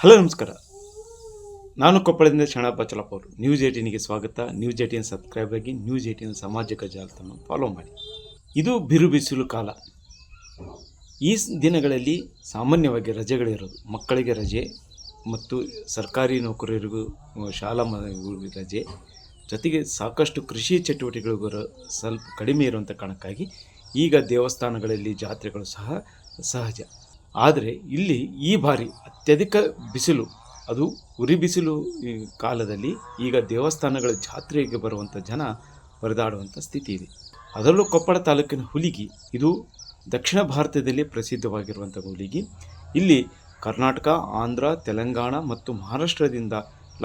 Hello ನಮಸ್ಕಾರ. ನಾನು ಕೊಪ್ಪಳದಿಂದ ಶರಣಪ್ಪ ಚಲಪ್ಪ ಅವರು. ನ್ಯೂಸ್ 18ಗೆ ಸ್ವಾಗತ. ನ್ಯೂಸ್ 18 ಸಬ್ಸ್ಕ್ರೈಬ್ ಆಗಿ ನ್ಯೂಸ್ 18 ಸಾಮಾಜಿಕ ಜಾಲತಾಣ ಫಾಲೋ ಮಾಡಿ. ಇದು ಬಿರು ಬಿಸಿಲು ಕಾಲ. ಈ ದಿನಗಳಲ್ಲಿ ಸಾಮಾನ್ಯವಾಗಿ ರಜೆಗಳಿರೋದು, ಮಕ್ಕಳಿಗೆ ರಜೆ ಮತ್ತು ಸರ್ಕಾರಿ ನೌಕರರಿಗೂ ಶಾಲಾ ರಜೆ, ಜೊತೆಗೆ ಸಾಕಷ್ಟು ಕೃಷಿ ಚಟುವಟಿಕೆಗಳು ಸ್ವಲ್ಪ ಕಡಿಮೆ ಇರುವಂಥ ಕಾರಣಕ್ಕಾಗಿ ಈಗ ದೇವಸ್ಥಾನಗಳಲ್ಲಿ ಜಾತ್ರೆಗಳು ಸಹ ಸಹಜ. ಆದರೆ ಇಲ್ಲಿ ಈ ಬಾರಿ ಅತ್ಯಧಿಕ ಬಿಸಿಲು, ಅದು ಉರಿ ಬಿಸಿಲು ಕಾಲದಲ್ಲಿ ಈಗ ದೇವಸ್ಥಾನಗಳ ಜಾತ್ರೆಗೆ ಬರುವಂಥ ಜನ ಪರದಾಡುವಂಥ ಸ್ಥಿತಿ ಇದೆ. ಅದರಲ್ಲೂ ಕೊಪ್ಪಳ ತಾಲೂಕಿನ ಹುಲಿಗಿ, ಇದು ದಕ್ಷಿಣ ಭಾರತದಲ್ಲಿ ಪ್ರಸಿದ್ಧವಾಗಿರುವಂಥ ಹುಲಿಗಿ. ಇಲ್ಲಿ ಕರ್ನಾಟಕ, ಆಂಧ್ರ, ತೆಲಂಗಾಣ ಮತ್ತು ಮಹಾರಾಷ್ಟ್ರದಿಂದ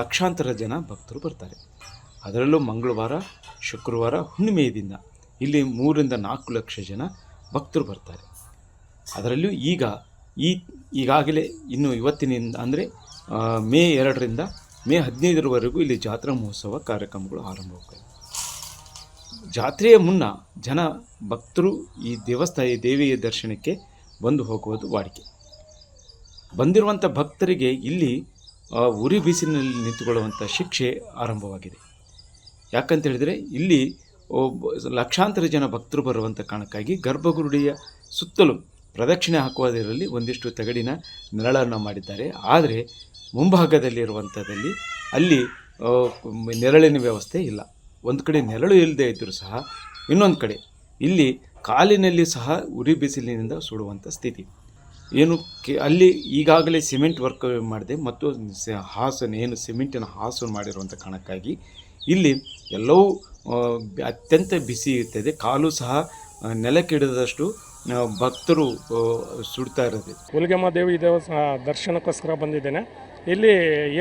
ಲಕ್ಷಾಂತರ ಜನ ಭಕ್ತರು ಬರ್ತಾರೆ. ಅದರಲ್ಲೂ ಮಂಗಳವಾರ, ಶುಕ್ರವಾರ, ಹುಣ್ಣಿಮೆಯ ಇಲ್ಲಿ 3-4 ಲಕ್ಷ ಜನ ಭಕ್ತರು ಬರ್ತಾರೆ. ಅದರಲ್ಲೂ ಈಗಾಗಲೇ ಇನ್ನು ಇವತ್ತಿನಿಂದ ಅಂದರೆ ಮೇ 2ರಿಂದ ಮೇ 15ರವರೆಗೂ ಇಲ್ಲಿ ಜಾತ್ರಾ ಮಹೋತ್ಸವ ಕಾರ್ಯಕ್ರಮಗಳು ಆರಂಭವಾಗ್ತವೆ. ಜಾತ್ರೆಯ ಮುನ್ನ ಭಕ್ತರು ಈ ದೇವಿಯ ದರ್ಶನಕ್ಕೆ ಬಂದು ಹೋಗುವುದು ವಾಡಿಕೆ. ಬಂದಿರುವಂಥ ಭಕ್ತರಿಗೆ ಇಲ್ಲಿ ಉರಿ ಬಿಸಿಲಿನಲ್ಲಿ ನಿಂತುಕೊಳ್ಳುವಂಥ ಶಿಕ್ಷೆ ಆರಂಭವಾಗಿದೆ. ಯಾಕಂತ ಹೇಳಿದರೆ ಇಲ್ಲಿ ಲಕ್ಷಾಂತರ ಜನ ಭಕ್ತರು ಬರುವಂಥ ಕಾರಣಕ್ಕಾಗಿ ಗರ್ಭಗುಡಿಯ ಸುತ್ತಲೂ ಪ್ರದಕ್ಷಿಣೆ ಹಾಕುವುದರಲ್ಲಿ ಒಂದಿಷ್ಟು ತಗಡಿನ ನೆರಳನ್ನು ಮಾಡಿದ್ದಾರೆ. ಆದರೆ ಮುಂಭಾಗದಲ್ಲಿರುವಂಥದ್ದಲ್ಲಿ ಅಲ್ಲಿ ನೆರಳಿನ ವ್ಯವಸ್ಥೆ ಇಲ್ಲ. ಒಂದು ಕಡೆ ನೆರಳು ಇಲ್ಲದೆ ಇದ್ದರೂ ಸಹ ಇನ್ನೊಂದು ಕಡೆ ಇಲ್ಲಿ ಕಾಲಿನಲ್ಲಿ ಸಹ ಉರಿ ಬಿಸಿಲಿನಿಂದ ಸುಡುವಂಥ ಸ್ಥಿತಿ. ಅಲ್ಲಿ ಈಗಾಗಲೇ ಸಿಮೆಂಟ್ ವರ್ಕ್ ಮಾಡಿದೆ ಮತ್ತು ಸಿಮೆಂಟಿನ ಹಾಸು ಮಾಡಿರುವಂಥ ಕಾರಣಕ್ಕಾಗಿ ಇಲ್ಲಿ ಎಲ್ಲವೂ ಅತ್ಯಂತ ಬಿಸಿ ಇರ್ತದೆ. ಕಾಲು ಸಹ ನೆಲಕ್ಕಿಡಿದಷ್ಟು ಭಕ್ತರು ಸುಡ್ತಾ ಇರೋದು. ಹುಲಿಗೆಮ್ಮ ದೇವಿ ದರ್ಶನಕ್ಕೋಸ್ಕರ ಬಂದಿದ್ದೇನೆ. ಇಲ್ಲಿ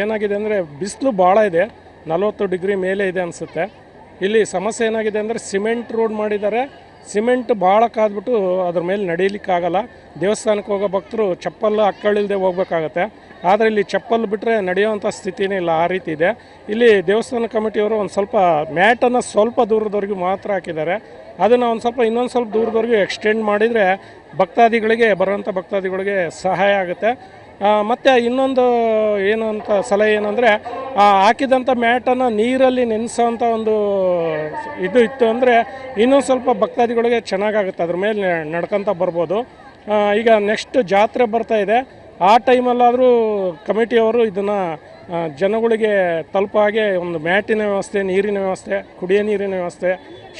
ಏನಾಗಿದೆ ಅಂದರೆ ಬಿಸಿಲು ಭಾಳ ಇದೆ, 40 ಡಿಗ್ರಿ ಮೇಲೆ ಇದೆ ಅನಿಸುತ್ತೆ. ಇಲ್ಲಿ ಸಮಸ್ಯೆ ಏನಾಗಿದೆ ಅಂದರೆ ಸಿಮೆಂಟ್ ರೋಡ್ ಮಾಡಿದ್ದಾರೆ. ಸಿಮೆಂಟ್ ಭಾಳ ಕಾದ್ಬಿಟ್ಟು ಅದ್ರ ಮೇಲೆ ನಡೀಲಿಕ್ಕಾಗಲ್ಲ. ದೇವಸ್ಥಾನಕ್ಕೆ ಹೋಗೋ ಭಕ್ತರು ಚಪ್ಪಲ್ ಅಕ್ಕಳಿಲ್ಲದೆ ಹೋಗ್ಬೇಕಾಗತ್ತೆ. ಆದರೆ ಇಲ್ಲಿ ಚಪ್ಪಲ್ ಬಿಟ್ಟರೆ ನಡೆಯುವಂಥ ಸ್ಥಿತಿನೇ ಇಲ್ಲ, ಆ ರೀತಿ ಇದೆ. ಇಲ್ಲಿ ದೇವಸ್ಥಾನ ಕಮಿಟಿಯವರು ಒಂದು ಸ್ವಲ್ಪ ಮ್ಯಾಟನ್ನು ಸ್ವಲ್ಪ ದೂರದವರೆಗೂ ಮಾತ್ರ ಹಾಕಿದ್ದಾರೆ. ಅದನ್ನು ಇನ್ನೊಂದು ಸ್ವಲ್ಪ ದೂರದವರೆಗೂ ಎಕ್ಸ್ಟೆಂಡ್ ಮಾಡಿದರೆ ಬರುವಂಥ ಭಕ್ತಾದಿಗಳಿಗೆ ಸಹಾಯ ಆಗುತ್ತೆ. ಮತ್ತು ಇನ್ನೊಂದು ಸಲಹೆ ಏನಂದರೆ ಹಾಕಿದಂಥ ಮ್ಯಾಟನ್ನು ನೀರಲ್ಲಿ ನೆನೆಸೋವಂಥ ಒಂದು ಇದು ಇತ್ತು ಅಂದರೆ ಇನ್ನೊಂದು ಸ್ವಲ್ಪ ಭಕ್ತಾದಿಗಳಿಗೆ ಚೆನ್ನಾಗಾಗುತ್ತೆ, ಅದ್ರ ಮೇಲೆ ನಡ್ಕೊತ ಬರ್ಬೋದು. ಈಗ ನೆಕ್ಸ್ಟ್ ಜಾತ್ರೆ ಬರ್ತಾ ಇದೆ, ಆ ಟೈಮಲ್ಲಾದರೂ ಕಮಿಟಿಯವರು ಇದನ್ನು ಜನಗಳಿಗೆ ತಲುಪೋ ಹಾಗೆ ಒಂದು ಮ್ಯಾಟಿನ ವ್ಯವಸ್ಥೆ, ನೀರಿನ ವ್ಯವಸ್ಥೆ, ಕುಡಿಯೋ ನೀರಿನ ವ್ಯವಸ್ಥೆ,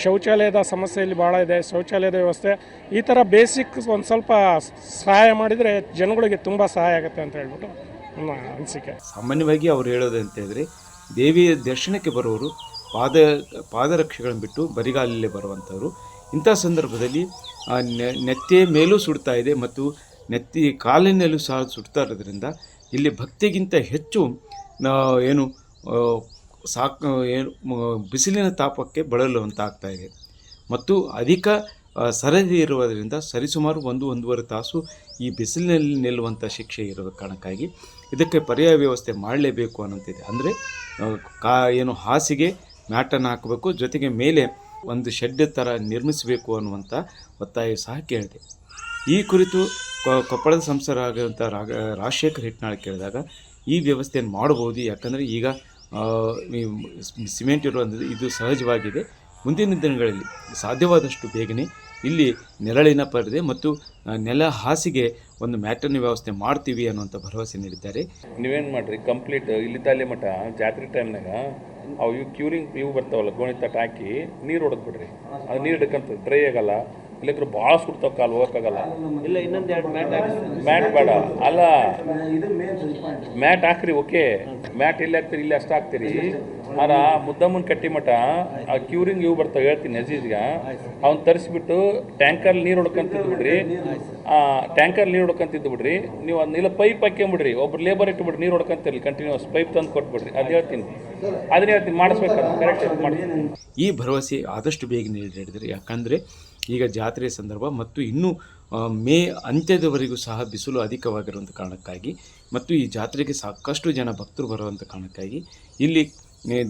ಶೌಚಾಲಯದ ಸಮಸ್ಯೆ ಇಲ್ಲಿ ಭಾಳ ಇದೆ, ಶೌಚಾಲಯದ ವ್ಯವಸ್ಥೆ, ಈ ಥರ ಬೇಸಿಕ್ ಒಂದು ಸ್ವಲ್ಪ ಸಹಾಯ ಮಾಡಿದರೆ ಜನಗಳಿಗೆ ತುಂಬ ಸಹಾಯ ಆಗುತ್ತೆ ಅಂತ ಹೇಳ್ಬಿಟ್ಟು ನನ್ನ ಅನಿಸಿಕೆ. ಸಾಮಾನ್ಯವಾಗಿ ಅವ್ರು ಹೇಳೋದು ಅಂತ ಹೇಳಿದ್ರೆ, ದೇವಿಯ ದರ್ಶನಕ್ಕೆ ಬರೋರು ಪಾದರಕ್ಷೆಗಳನ್ನು ಬಿಟ್ಟು ಬರಿಗಾಲಲ್ಲೇ ಬರುವಂಥವ್ರು. ಇಂಥ ಸಂದರ್ಭದಲ್ಲಿ ನೆತ್ತಿಯ ಮೇಲೂ ಸುಡ್ತಾ ಇದೆ ಮತ್ತು ಕಾಲಿನಲ್ಲೂ ಸಹ ಸುಡ್ತಾ ಇರೋದ್ರಿಂದ ಇಲ್ಲಿ ಭಕ್ತಿಗಿಂತ ಹೆಚ್ಚು ಬಿಸಿಲಿನ ತಾಪಕ್ಕೆ ಬಳಲುವಂತ ಆಗ್ತಾ ಇದೆ. ಮತ್ತು ಅಧಿಕ ಸರದಿ ಇರುವುದರಿಂದ ಸರಿಸುಮಾರು 1-1.5 ತಾಸು ಈ ಬಿಸಿಲಿನಲ್ಲಿ ನಿಲ್ಲುವಂಥ ಶಿಕ್ಷೆ ಇರುವ ಕಾರಣಕ್ಕಾಗಿ ಇದಕ್ಕೆ ಪರ್ಯಾಯ ವ್ಯವಸ್ಥೆ ಮಾಡಲೇಬೇಕು ಅನ್ನೋಂತಿದೆ. ಅಂದರೆ ಹಾಸಿಗೆ ಮ್ಯಾಟನ್ನು ಹಾಕಬೇಕು, ಜೊತೆಗೆ ಮೇಲೆ ಒಂದು ಶೆಡ್ ಥರ ನಿರ್ಮಿಸಬೇಕು ಅನ್ನುವಂಥ ಒತ್ತಾಯ ಸಹ ಕೇಳಿದೆ. ಈ ಕುರಿತು ಕೊಪ್ಪಳದ ಸಂಸದರಾಗಿರುವಂಥ ರಾಜಶೇಖರ್ ಹಿಟ್ನಾಳ್ ಕೇಳಿದಾಗ ಈ ವ್ಯವಸ್ಥೆಯನ್ನು ಮಾಡಬಹುದು, ಯಾಕಂದರೆ ಈಗ ಸಿಮೆಂಟ್ ಇರುವಂಥದ್ದು ಇದು ಸಹಜವಾಗಿದೆ. ಮುಂದಿನ ದಿನಗಳಲ್ಲಿ ಸಾಧ್ಯವಾದಷ್ಟು ಬೇಗನೆ ಇಲ್ಲಿ ನೆರಳಿನ ಪರದೆ ಮತ್ತು ನೆಲ ಹಾಸಿಗೆ ಒಂದು ಮ್ಯಾಟರ್ನ ವ್ಯವಸ್ಥೆ ಮಾಡ್ತೀವಿ ಅನ್ನುವಂಥ ಭರವಸೆ ನೀಡಿದ್ದಾರೆ. ನೀವೇನು ಮಾಡಿರಿ, ಕಂಪ್ಲೀಟ್ ಇಲ್ಲಿದ್ದಾಲೆ ಮಟ್ಟ ಜಾತ್ರೆ ಟೈಮ್ನಾಗ ಕ್ಯೂರಿಂಗ್ ಬರ್ತಾವಲ್ಲ, ಗೋಣಿ ತಟ್ಟು ಹಾಕಿ ನೀರು ಹೊಡೆದು ಬಿಡ್ರಿ. ಅದು ನೀರು ಹಿಡ್ಕಂತ ಡ್ರೈ ಆಗಲ್ಲ, ಇಲ್ಲಂದ್ರೆ ಭಾಳ ಸುಡ್ತಾವ, ಕಾಲು ಹೋಗೋಕ್ಕಾಗಲ್ಲ. ಇಲ್ಲ, ಇನ್ನೊಂದು 2 ಮ್ಯಾಟ್ ಬೇಡ, ಅಲ್ಲ ಮ್ಯಾಟ್ ಹಾಕ್ರಿ. ಓಕೆ, ಮ್ಯಾಟ್ ಇಲ್ಲಿ ಹಾಕ್ತೀರಿ, ಇಲ್ಲಿ ಅಷ್ಟು ಹಾಕ್ತೀರಿ. ಮುದ್ದಮ್ಮನ ಕಟ್ಟಿ ಮಠ ಆ ಕ್ಯೂರಿಂಗ್ ಬರ್ತಾವೆ, ಹೇಳ್ತೀನಿ ಅಜೀಜ್ಗೆ, ಅವ್ನು ತರಿಸ್ಬಿಟ್ಟು ಟ್ಯಾಂಕರ್ ನೀರು ಹೊಡ್ಕೊಂತಿದ್ದು ಬಿಡ್ರಿ. ಟ್ಯಾಂಕರ್ ನೀರು ಹೊಡ್ಕೊಂತಿದ್ದು ಬಿಡ್ರಿ. ನೀವು ಅದನ್ನೆಲ್ಲ ಪೈಪ್ ಹಾಕ್ಕೊಂಬಿಡ್ರಿ, ಒಬ್ರು ಲೇಬರ್ ಇಟ್ಟುಬಿಡ್ರಿ, ನೀರು ಹೊಡ್ಕೊಂತಿರ್ಲಿ, ಕಂಟಿನ್ಯೂಸ್ ಪೈಪ್ ತಂದು ಕೊಟ್ಬಿಡ್ರಿ. ಅದನ್ನ ಹೇಳ್ತೀನಿ ಮಾಡಿಸ್ಬೇಕಾದ್ರೆ ಕರೆಕ್ಟ್ ಮಾಡಿ. ಈ ಭರವಸೆ ಆದಷ್ಟು ಬೇಗ ನೀಡಿದ್ರೆ, ಯಾಕಂದರೆ ಈಗ ಜಾತ್ರೆ ಸಂದರ್ಭ ಮತ್ತು ಇನ್ನೂ ಮೇ ಅಂತ್ಯದವರೆಗೂ ಸಹ ಬಿಸಿಲು ಅಧಿಕವಾಗಿರುವಂಥ ಕಾರಣಕ್ಕಾಗಿ ಮತ್ತು ಈ ಜಾತ್ರೆಗೆ ಸಾಕಷ್ಟು ಜನ ಭಕ್ತರು ಬರುವಂಥ ಕಾರಣಕ್ಕಾಗಿ ಇಲ್ಲಿ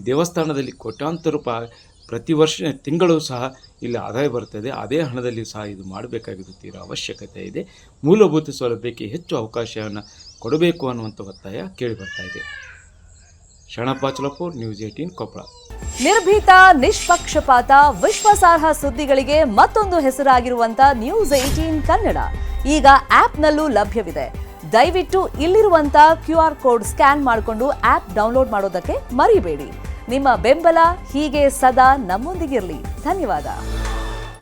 ದೇವಸ್ಥಾನದಲ್ಲಿ ಕೋಟ್ಯಾಂತರ ರೂಪಾಯಿ ಪ್ರತಿ ವರ್ಷ ತಿಂಗಳು ಸಹ ಇಲ್ಲಿ ಆದಾಯ ಬರ್ತದೆ. ಅದೇ ಹಣದಲ್ಲಿ ಸಹ ಇದು ಮಾಡಬೇಕಾಗಿದ್ದು ತೀರಾ ಅವಶ್ಯಕತೆ ಇದೆ. ಮೂಲಭೂತ ಸೌಲಭ್ಯಕ್ಕೆ ಹೆಚ್ಚು ಅವಕಾಶವನ್ನು ಕೊಡಬೇಕು ಅನ್ನುವಂಥ ಒತ್ತಾಯ ಕೇಳಿ ಬರ್ತಾ ಇದೆ. ಶರಣಪ್ಪ ಚಲಪೂರ್, ನ್ಯೂಸ್ 18 ಕೊಪ್ಪಳ. ನಿರ್ಭೀತ, ನಿಷ್ಪಕ್ಷಪಾತ, ವಿಶ್ವಾಸಾರ್ಹ ಸುದ್ದಿಗಳಿಗೆ ಮತ್ತೊಂದು ಹೆಸರಾಗಿರುವಂತ ನ್ಯೂಸ್ 18 ಕನ್ನಡ ಈಗ ಆಪ್ನಲ್ಲೂ ಲಭ್ಯವಿದೆ. ದಯವಿಟ್ಟು ಇಲ್ಲಿರುವಂತ QR ಕೋಡ್ ಸ್ಕ್ಯಾನ್ ಮಾಡಿಕೊಂಡು ಆಪ್ ಡೌನ್ಲೋಡ್ ಮಾಡೋದಕ್ಕೆ ಮರಿಬೇಡಿ. ನಿಮ್ಮ ಬೆಂಬಲ ಹೀಗೆ ಸದಾ ನಮ್ಮೊಂದಿಗಿರಲಿ. ಧನ್ಯವಾದ.